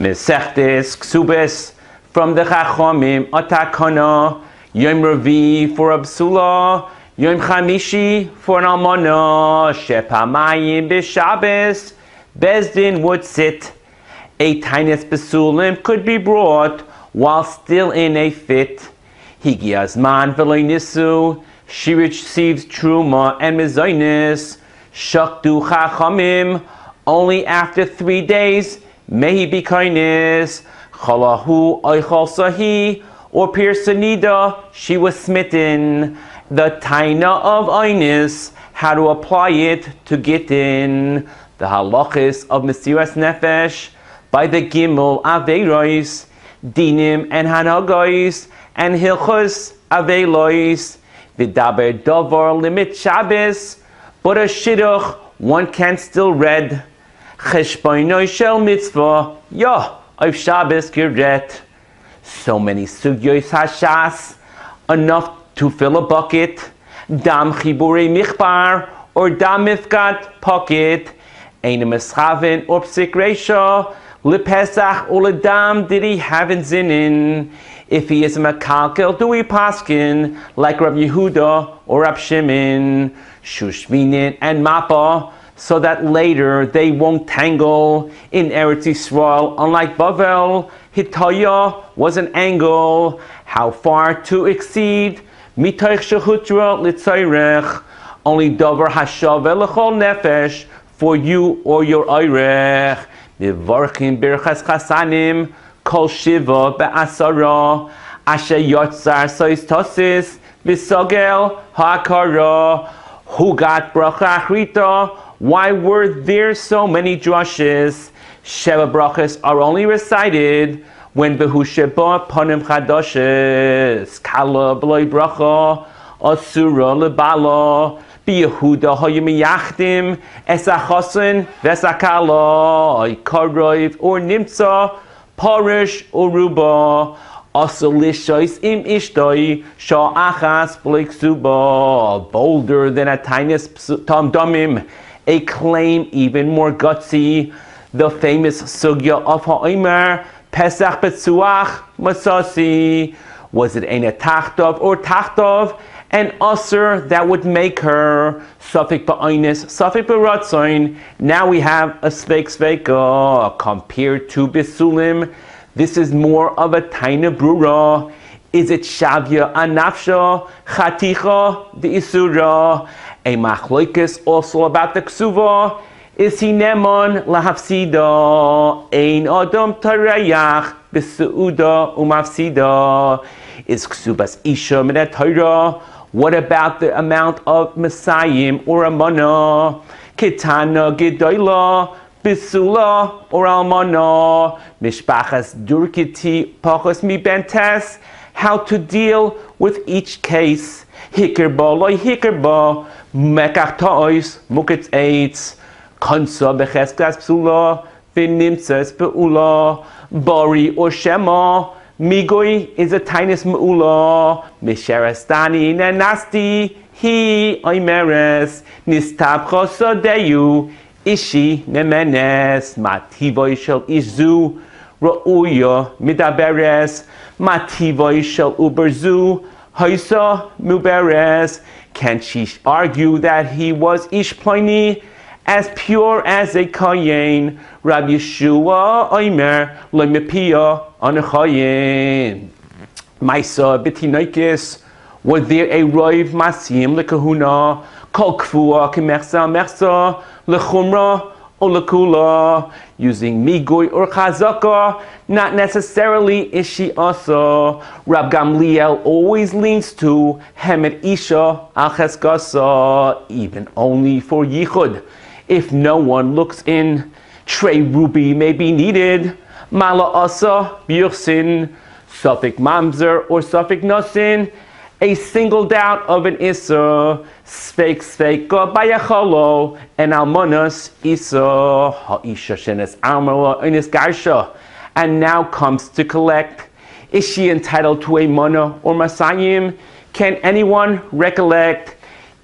Mesechtes Kesuvos from the Chachomim Atakana, Yom Revi for a Psula, Yom Chamishi for an Almana, Shepamayim b'Shabbos, Bezdin would sit. A tiniest Besulim could be brought while still in a fit. Higiazman v'lo nisu, she receives Truma and Mezainis, Shakdu Chachamim, only after 3 days may he be kindness. Chalahu oichal sahi, or Pirsanida, she was smitten. The taina of Ainis, how to apply it to get in. The halachis of Mesiras Nefesh, by the Gimel Aveiros, Dinim and Hanagos, and Hilchos Aveilos, Vidaber Dovar limit Shabbos, but a Shidduch one can still read. Cheshboinoi shel mitzvah, of Shabbos giret. So many sugyos hashas, enough to fill a bucket. Dam chibure michbar, or dam mifkat pocket. Ein meschaven or psik reisha, lepesach or ledam did he have in zinin. If he is a makalkel, do we paskin, like Rab Yehuda or Rab Shimon, Shushminin and Mappa, so that later they won't tangle in Eretz Yisrael. Unlike Bavel, Hitaya was an angle. How far to exceed? Mitoich shechutra litzayrech. Only davar hashave lechol nefesh, for you or your oirech. Mivarchim birchas chasanim, kol shiva be'asara, asher yotzar sois tosis, v'sogel ha'akara. Who got bracha achrita? Why were there so many drushes? Sheva brachas are only recited when behusheba panim chadashes. Kala b'loi bracha, asura lebala, biyehuda hayimiyachdim, esachasin vesakala, karoiv or nimtza, parish or ruba. Asalishos im ishtoi sha'achas b'leiksuba, bolder than a tiniest tom domim. A claim even more gutsy, the famous sugya of Ha'omer, Pesach Betzuach Masasi. Was it a tachtov or tachtov? An usher that would make her Safik Ba'ainis, Safik B'ratzoin. Now we have a Sveika compared to Bisulim. This is more of a taina brura. Is it shavya anafsha, chaticha, the isura? A machloikis also about the ksuva. Is he neman lahafsida? Ein adam tarayach b'seuda umafsida. Is ksubas isha minet Torah? What about the amount of mesayim or amana? Kitana gedoyla, bisula or almana? Mishpachas durkiti pachos mi bentes. How to deal with each case. Hikerba loy hikerba, mekach ta'ois, muketz eitz, konsa becheskas psula, v'nimtzes be'ula, bari or shema, migoi is a tiniest me'ula, misherestani nenasti, hi oimeres, nistabcha sodeyu, ishi nemenes, mativoi shel ishzu, ra'uya midaberes, mativoi shel uberzu, Haisa Muberes. Can she argue that he was Ish Pliny, as pure as a Kayin? Rabbi Yeshua Oimer Lemepia Anachayin. Maisa Betinoikis. Was there a Roiv Masim Lekahuna? Kol Kfua Kemersa Mersa Lechumra Olakula, using Migoi or Chazaka, not necessarily is she also. Rab Gamliel always leans to Hemet Isha Al Cheskasa, even only for Yichud. If no one looks in, Trey Ruby may be needed. Mala Asa B'Yursin, Suffolk Mamzer or Suffolk Nosin, a single doubt of an Issa, Sveik Sveika Bayacholo, and Almonas Issa, Ha'isha Shenes Almala Unis Garsha. And now comes to collect. Is she entitled to a Mana or Masayim? Can anyone recollect?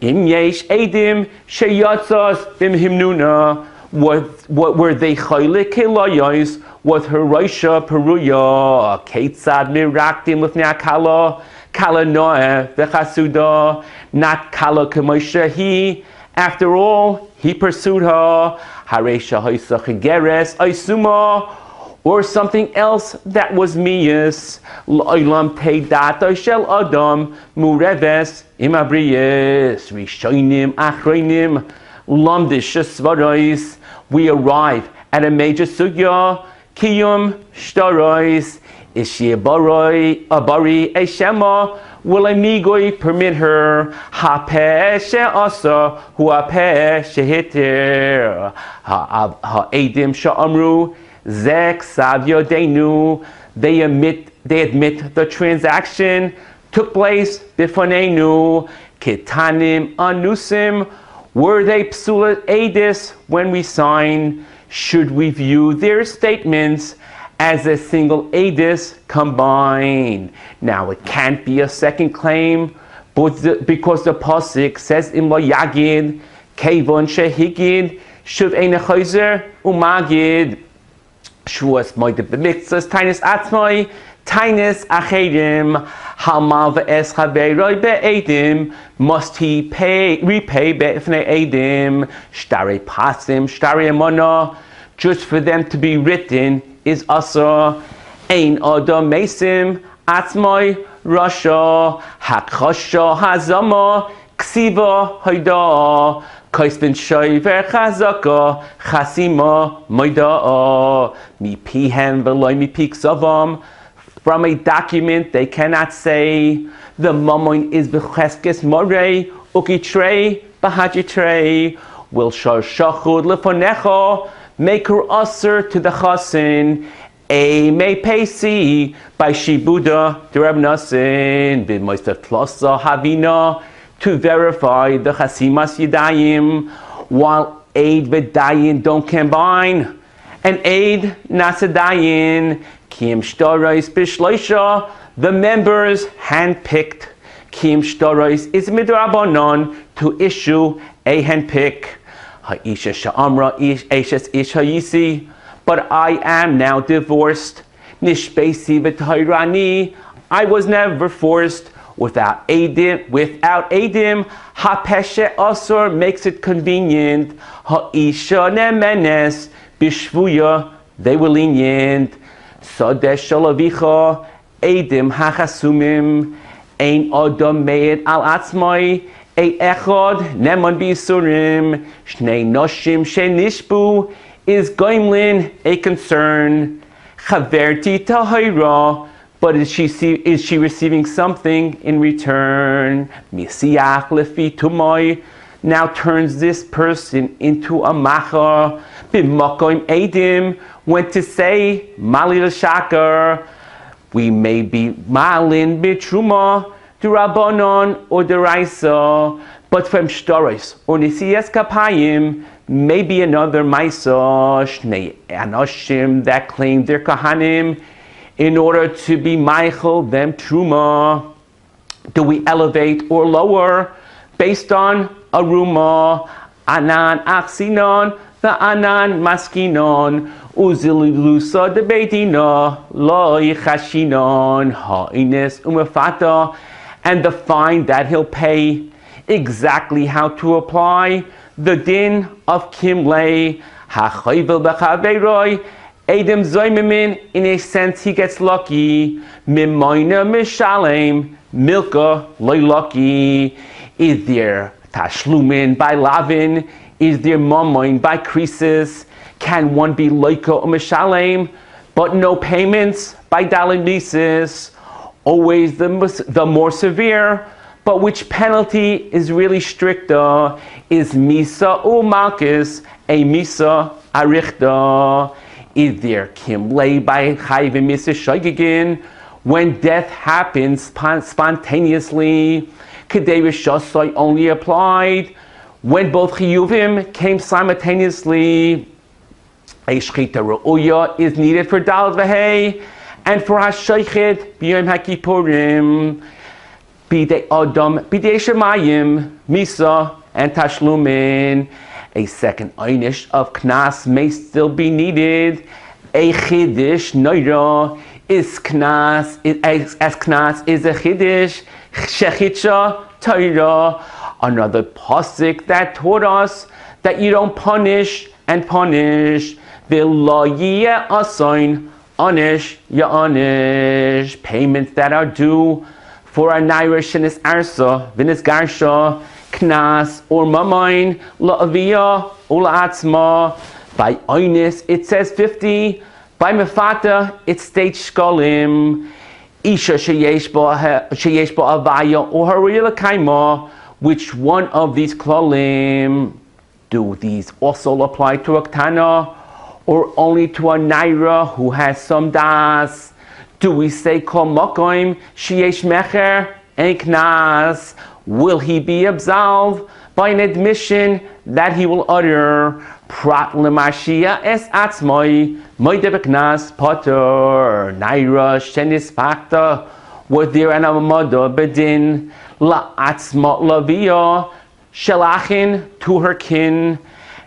Im Yesh Edim Sheyatzas Bim Himnuna. What were they chaylik kelayos? What Harisha Peruya? Ketzad miraktim lifnei akala, kala noah v'chasuda, not kala k'moshehi. After all, he pursued her. Haresha haisa chegeres aisuma, or something else that was miyas. L'olam teidat shel adam mureves imabriyes rishonim achronim lamdish svaros. We arrive at a major sugya. Kiyum shtarois ishi abari eshema. Will a migoi permit her? Hapeh she'asa hu hapeh shehitir. Ha'edim sha'amru zek savyo denu. They admit the transaction took place bifonenu. Kitanim anusim. Were they psula edis when we sign? Should we view their statements as a single edis combined? Now it can't be a second claim, but because the pasuk says im lo yagid kevon shehigid shuv ein chayzer umagid shuas moed b'miktzas tainis atzmai tainis achedim hamal v'es chaveroi be'edim. Must he repay be'ifnei edim shtare pasim shtare emona? Just for them to be written is asa. Ein adam mesim atzmai rasha hakchasha hazama ksiva hayda kaisbin shayver chazaka chasima maida mi pihen v'loy mi piksavam. From a document they cannot say the mammon is b'cheskes morei ukitrei b'hajitrei. Will shar shachud lefonecha make her usher to the chasin. A may pay see by shibuda dereb nasin b'moista tlosa havina to verify the chasimas yidayim, while aid v'dayin don't combine. And aid nasadayin kim shtarais b'shloisha, the members handpicked. Kim shtarais is midrabanon, to issue a handpick. Ha'isha sha'amra eshes ish ha'yisi, but I am now divorced. Nishbesi v'tayrani, I was never forced. Without edim, ha'peshe asur makes it convenient. Ha'isha nemenes bishvuya, they were lenient. Sadeh shalavicha edim hachasumim, ein adam meid al atzmai. A echad neman bisurim shnei noshim shenishbu is goimlin a concern. Chaverti tahira, but is she receiving something in return? Misiach lefi tumai now turns this person into a macha. B'makom edim went to say malil shakar. We may be malin bitruma Durabonon or deraisa, but from shtoris or nisias kapayim, maybe another maisa shnei anoshim that claim their kahanim in order to be meichel them truma. Do we elevate or lower based on aruma? Anan aksinon the anan maskinon uzilusa de beitina lo yichashinon ha'ines umefata. And the fine that he'll pay, exactly how to apply the din of kimlei hachayvel b'chaveroi edim zoymimin. In a sense, he gets lucky. Mimayna mishalem milka loy lucky. Is there tashlumin by lavin? Is there mamoin by krisis? Can one be loika or mishalem but no payments by dalin mises? Always the more severe, but which penalty is really stricter? Is misa u malchus a misa arichta? Is there kimlei by chayvim misa shaygigin? When death happens spontaneously, kedei rishasai only applied when both chiyuvim came simultaneously. A shchita ru'uya is needed for dal v'hei, and for hashaychet b'yom hakipurim, b'dei adam, b'dei shemayim, misa, and tashlumin. A second einish of knas may still be needed. A chiddush noira is knas, as knas is a chiddush, shechitcha Torah. Another pasuk that taught us that you don't punish and punish. V'lo yiyeh asoin onish ya'onish. Payments that are due for a naira shenis arsa v'nis garsha knas or mamain la'aviyah or la'atzma. By oinis it says 50. By mefata it states shkolim. Isha sheyesh bo avaya or harila kaima. Which one of these klalim do these also apply to a ktana or only to a naira who has some das? Do we say kol makoim sheyesh mecher and knas? Will he be absolved by an admission that he will utter prat lemashia es atzmoi moide beknas potter naira shenis pakta? Was there an amada bedin la atzma lavia shelachin to her kin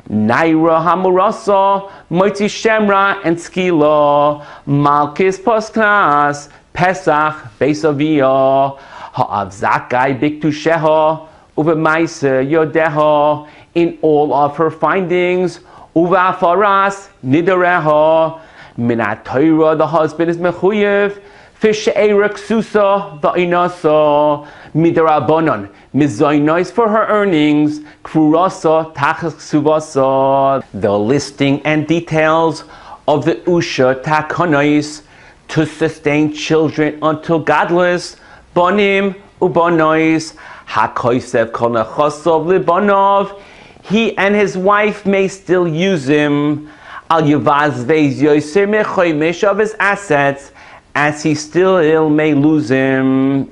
naira hamurasa moiti shemra and skila malkis posknas pesach beisavia ha'av zakai biktu sheha uve maise yodeha in all of her findings uve afaras nidareha minat Torah the husband is mechuyev fish erik susa va'inasa midarabonon mizoinos for her earnings krurasa tachas ksuvasa. The listing and details of the usha takonos to sustain children until godless bonim ubonois hakoisev kol nechosov libonov. He and his wife may still use him al yavaz veis yoser mechoymesh of his assets, as he still may lose him.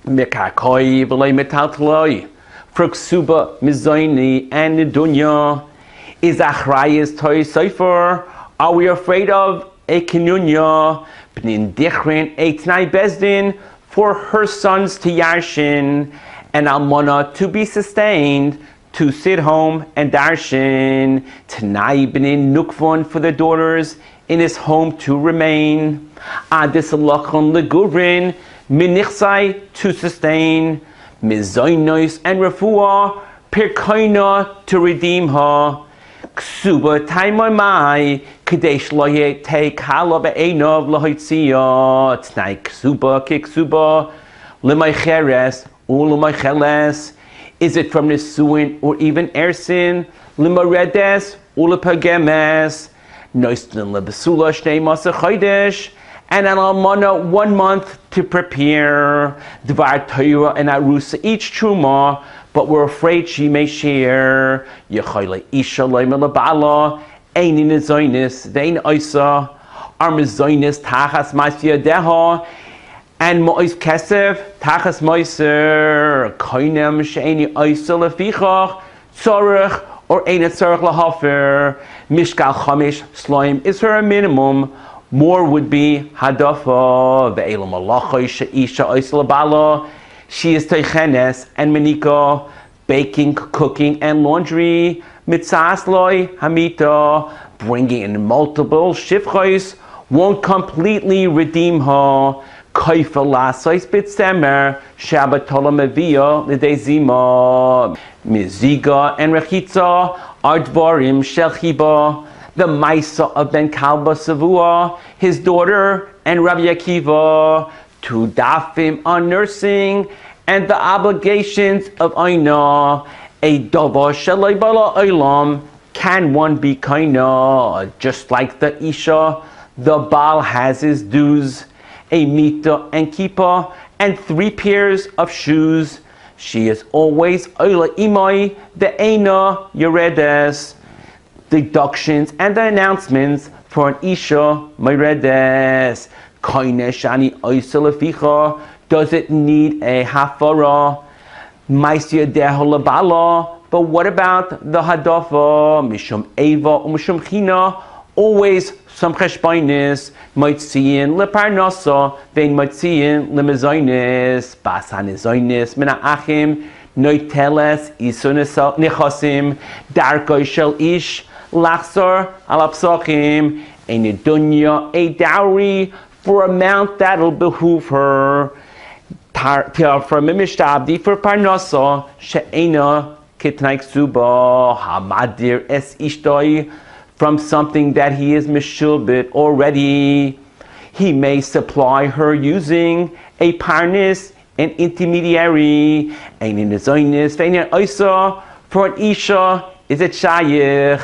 Mikakoi v'lei metaltloi for ksuba mizoini and nidunya is achrayis toy sofer. Are we afraid of a kinunya b'nin dichrin eitnai bezdin for her sons to yarshin and almona to be sustained to sit home and darshin t'nai b'nin nukvon for the daughters in his home to remain adis alachon legurin minichsai to sustain mizoinos and refuah pirkoina to redeem her ksuba taimai mai kadesh loye take hala be'enov lahoitzia t'nai ksuba kiksuba lemay cheres ulemay cheles. Is it from Nisuin or even Ersin? Limaredes ulepagemes noistin lebesula shnei masa chodesh. And an almana 1 month to prepare dvar Torah and arusa each truma, but we're afraid she may share yechoyle isha loymel bala einin zoinis vein oisa armazoinis tachas masya deha and mois kesef tachas moiser koinem sheini oisa lefichach tzorich or ein tzorich lahafer mishkal chamish sloim is her a minimum. More would be hadafa ve'elam alachoy sheisha oisla bala. She is teichenes and menika, baking, cooking, and laundry. Mitzasloi hamita, bringing in multiple shivchos won't completely redeem her. Koifa lasois bitzemer Shabbat tolamevia l'dezima. Miziga and rechitza are dvarim shel chiba. The Maisa of Ben Kalba Savua, his daughter, and Rabbi Akiva, to dafim on nursing, and the obligations of Aina, a dava shalai bala olam. Can one be kaina? Just like the Isha, the Baal has his dues, a mita and kippah, and 3 pairs of shoes. She is always oila imai, the Eina Yeredes. Deductions and the announcements for an Isha Meredes. Koine Shani Oisa Leficha. Does it need a Hafara? Maisya Deho Labala. But what about the Hadafa? Mishum Eva Mishum China. Always some cheshbainis. Moitziin Leparnasa. Vein Moitziin Lemezainis. Basanizoinis. Mina Achim. Noiteles isun nechosim darkoi shel ish lachzor al apsochim in a dunya a dowry for amount that'll behoove her. From a mishtabdi for parnasa she'ena kitnaik suba hamadir es ishtoi, from something that he is mishulbit already. He may supply her using a parnis, an intermediary, and in the zoinis feina oisa, for an isha is a shayich.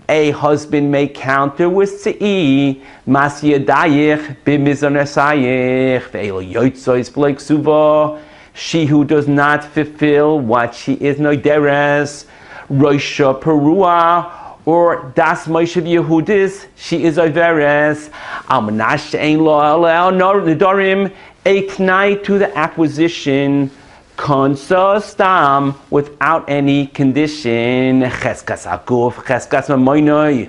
A husband may counter with se'i masya dayich b'mizonesayich ve'elo yotzois b'leik suva. She who does not fulfill what she is noideres roisha perua, or das Moshe Yehudis, she is overes. Amnash ein lo nedarim, a knight to the acquisition. Konsa stam, without any condition. Cheskas akuf, cheskas mamoinoi.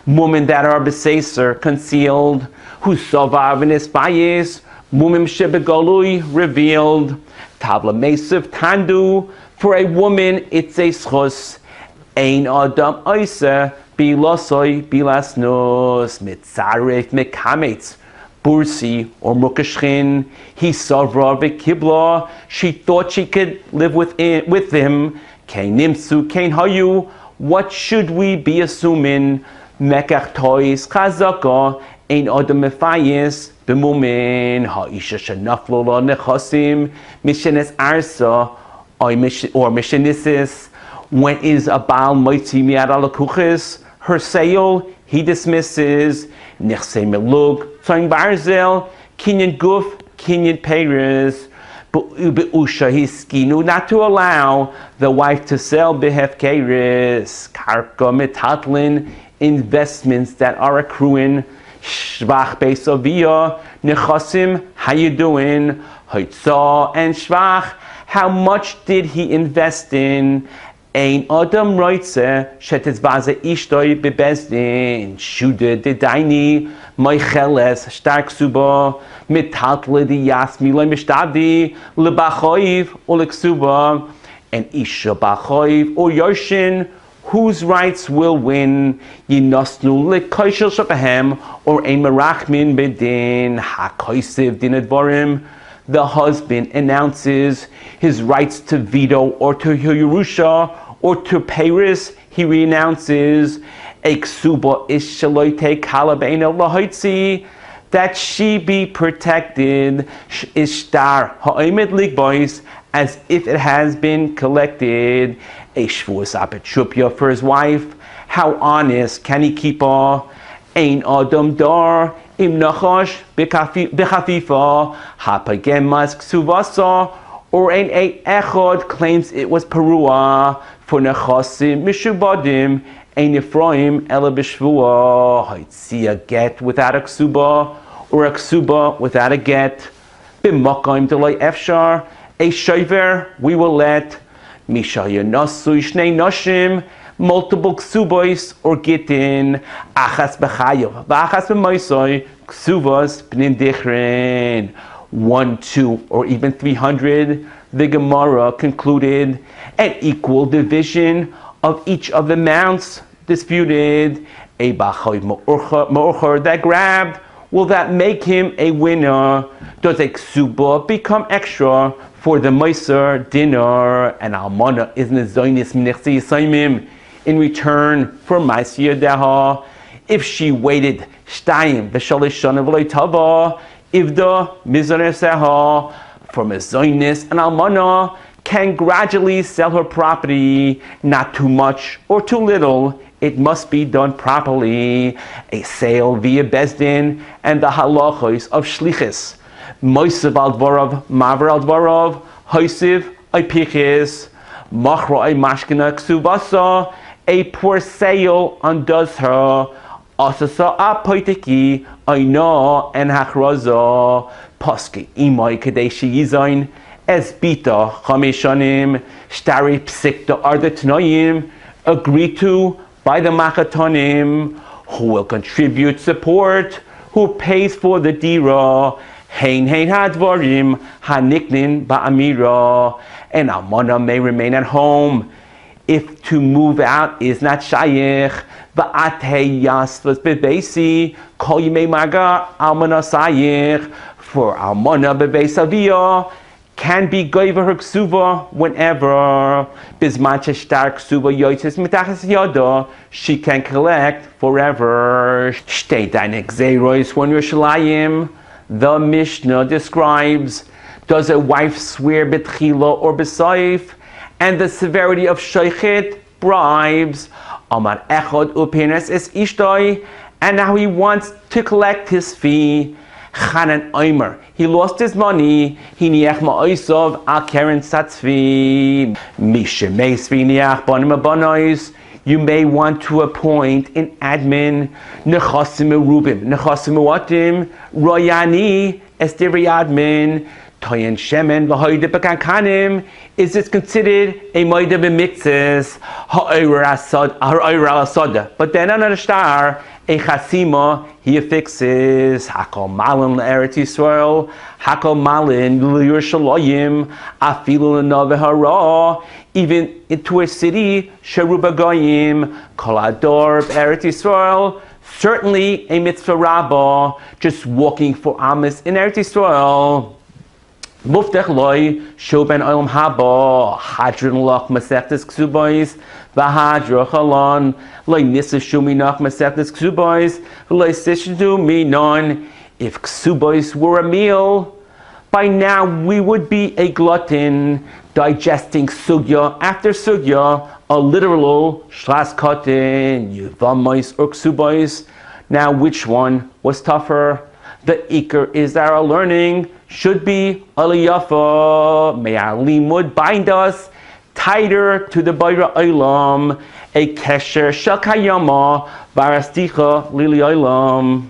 Women that are besaser, concealed. Who sovav in his bayis. Mumim shebegolui, revealed. Tabla mesiv tandu. For a woman, it's a schos. Ein adam oise, bilosoi, bilasnos, mitzaref, mekametz. Bursi or Mukashchin, he savra v'kibla. She thought she could live with him. Kein nimsu, kein hayu. What should we be assuming? Mekach tois chazaka ein adam mefayis b'mumin ha'isha shenaflo la nechasim mishenes arsa or mishenisis. When is a baal moitzi miad alakuches? Her sale he dismisses. Nechse melug. Tzoing barzel, kinyan guf, kinyan peiris, be'usha hiskinu, not to allow the wife to sell behefkeris, karka metatlin, investments that are accruing, shvach beisavia, nechasim, how you doing, hoitza and shvach, how much did he invest in? Ein adam roitze shetzvaze ishtoi bebezdin shude de daini moicheles stark suba mitatle di yasmi le mishtadi le bachoiv ulek suba, and isha bachoiv or yoshin, whose rights will win? Yinosnu le koishel shapahem or ein merachmin bedin hakoisiv din advarim. The husband announces his rights to veto or to Yerusha or to Paris. He renounces Eksuba ishaloite kalabeina lahoitzi, that she be protected ishtar ha'omed ligbois, as if it has been collected. A shvuas apetshupya for his wife. How honest can he keep her? Ein adam dar im nachash bechafifa hapagemas ksuvasa, or ein echod claims it was perua for nechasim mishubadim ein Ephraim ela b'shvua. Haitzi a get without a ksuba, or a ksuba without a get. B'makayim delay efshar, a shover we will let. Misha yanasu shnei nashim, multiple ksubos or gitin, achas b'chayav, v'achas b'moisoi, ksuvos b'nin dichrin. 1, 2, or even 300, the Gemara concluded an equal division of each of the amounts disputed. A b'chayav ma'orcha that grabbed, will that make him a winner? Does a ksuba become extra for the Meiser dinner, and Almana is nezoinis minechsi yisaimim in return for Ma'asiyah Daha? If she waited shtayim v'shalish shana v'lo tava, if the mizaneseha for mezoinis and Almana can gradually sell her property, not too much or too little, it must be done properly. A sale via Bezdin and the halachos of shlichus. Moisav al dvarav, maver al dvarav, hoisiv aipichis, machra ay mashkina ksubasa, a poor sale undoes her, asasa apoitiki, aina and hachraza, paske imai kadeshi yizain, esbita chamishanim, stari psikta arda tnoyim, agreed to by the machatonim, who will contribute support, who pays for the dira, Hein hadvarim haniknin ba'amira. An almana may remain at home if to move out is not shayich. Va'atei yasvas bebeisi kol yimei maga almana sayich. For almana bebeis aviyah can be goiva her ksuva whenever. Bisman shtar ksuva yoitzes mitachas yada, she can collect forever. Shtei dainik zeiros when Yerushalayim. The Mishnah describes, does a wife swear betchila or besaif, and the severity of shoichet, bribes. Amar echad upenes es ishtoi, and now he wants to collect his fee. Chanan Omer, he lost his money. Hiniach ma'oisov al keren satzvi. Misha meisvi niach banim abanois. You may want to appoint an admin. Nechasim merubim, nechasim mewatim. Royani estiri admin. Toyen shemen v'hoide bekankanim. Is this considered a moide b'mitzvahs? Ha'oyer asada. But then another star. A chasima, he affixes Hakol Malin l'Eretz Yisrael, Hakol Malin l'Yerushalayim, Afilu l'Nove Hara, even into a city, Sheruba Goyim, Kol Ador Eretz Yisrael. Certainly a mitzvah rabbah, just walking for Amos in Eretz Yisrael. Muftech loy shoben olam haba hadron loch masechtes ksubos v'hadro chalon loy nisa shuminach masechtes ksubos loy sishdu minon. If ksubos were a meal, by now we would be a glutton, digesting sugya after sugya, a literal shlas kotin yuvamos or ksubos. Now which one was tougher? The ikar is that our learning should be aliyafa. May our limud bind us tighter to the bayra olam, a kesher shel kayama varasticha lili olam.